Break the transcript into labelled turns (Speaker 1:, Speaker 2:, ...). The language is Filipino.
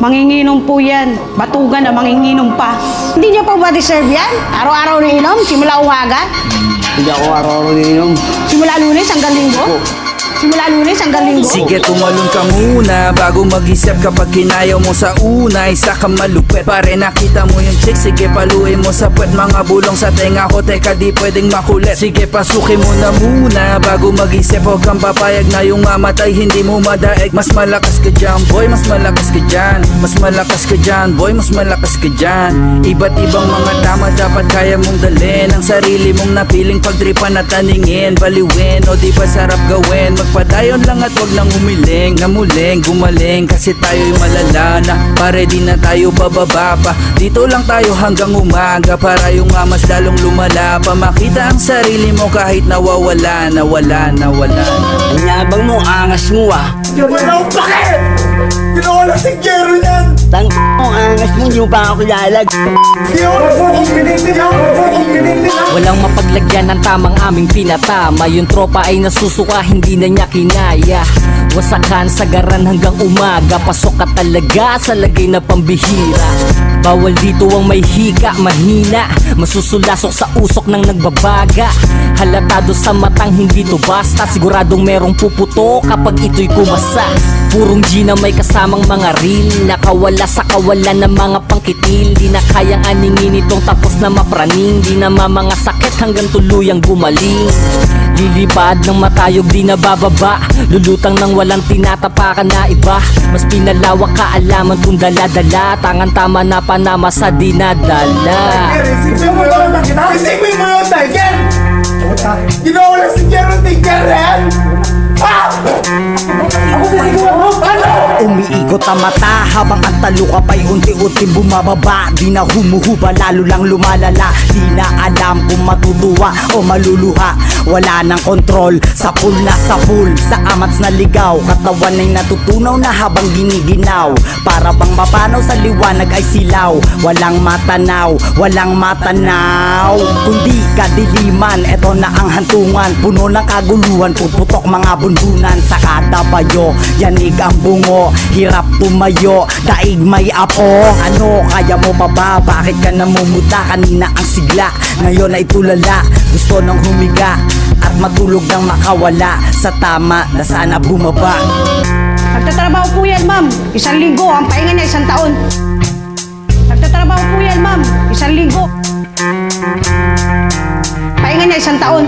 Speaker 1: Manginginom po yan. Batugan na manginginom pa. Hindi niya po ba deserve yan? Araw-araw na inom, simula umaga?
Speaker 2: Hindi ako araw-araw ininom.
Speaker 1: Simula Lunes hanggang Linggo? Simula Lunes hanggang Linggo?
Speaker 3: Sige, tumalon ka muna bago mag-isip. Kapag kinayaw mo sa una, isa ka malupit. Pare nakita mo yung chick, sige paluin mo sa puwet. Mga bulong sa tenga ko, teka di pwedeng makulit. Sige, pasukin mo na muna bago mag-isip. Huwag kang papayag na yung mamatay, hindi mo madaig. Mas malakas ka dyan, boy, mas malakas ka dyan. Mas malakas ka dyan, boy, mas malakas ka dyan. Iba't ibang mga tama dapat kaya mong dalhin. Ang sarili mong napiling pagtripan at taningin, baliwin o di ba sarap gawin. Magpadayon lang at wag lang humiling na muling gumaling, kasi tayo'y malala na. Pare di na tayo bababa pa, dito lang tayo hanggang umaga. Para yung mas lalong lumala pa, makita ang sarili mo kahit nawawala.
Speaker 2: Ang yabang mo, angas mo ah.
Speaker 4: Wala akong pake! Ginawa lang si Jero yan!
Speaker 2: Tang mo, angas mo, hindi mo pa ako lalag.
Speaker 5: Walang mapaglagyan ng tamang aming pinatama. Yung tropa ay nasusuka, hindi na niya kinaya. Wasakan sa garan hanggang umaga. Pasok ka talaga sa lagay na pambihira. Bawal dito ang may hika, mahina. Masusulasok sa usok ng nagbabaga. Halatado sa matang hindi to basta. Siguradong merong puputo kapag ito'y kumasa. Purong G na may kasamang mga reel. Nakawala sa kawalan ng mga pangkitil. Di na kayang aningin itong tapos na mapraning. Di na mga sakit hanggang tuluyang gumaling. Lilipad ng matayog di na bababa. Lulutang ng walang tinatapakan na iba. Mas pinalawak kaalaman kung dala-dala. Tangan tama na panama sa dinadala.
Speaker 4: Isipin mo yun, Tiger! Ginawa lang si Jero, Tiger yan! Ah! Ako sisiguan mo! Ano?
Speaker 6: Umiikot ang mata habang ang talukapay unti-unti bumababa. Di na humuhuba, lalo lang lumalala. Di na alam kung matutuwa o maluluha. Wala nang kontrol, sa pool na sa pool. Sa amats na ligaw, katawan ay natutunaw na habang giniginaw. Para bang mapanaw sa liwanag ay silaw. Walang matanaw, walang matanaw. Kundi kadiliman, eto na ang hantungan. Puno ng kaguluhan, puputok mga bundunan. Sa kada bayo, yanig ang bungo. Hirap tumayo, daig may apo. Ano, kaya mo pa ba? Bakit ka namumuta? Kanina ang sigla, ngayon ay tulala. Gusto nang humiga at matulog nang makawala. Sa tama na sana bumaba.
Speaker 1: Nagtatrabaho po yan, ma'am. 1 linggo, ang pahinga niya 1 taon. Nagtatrabaho po yan, ma'am. 1 linggo. Pahinga niya 1 taon.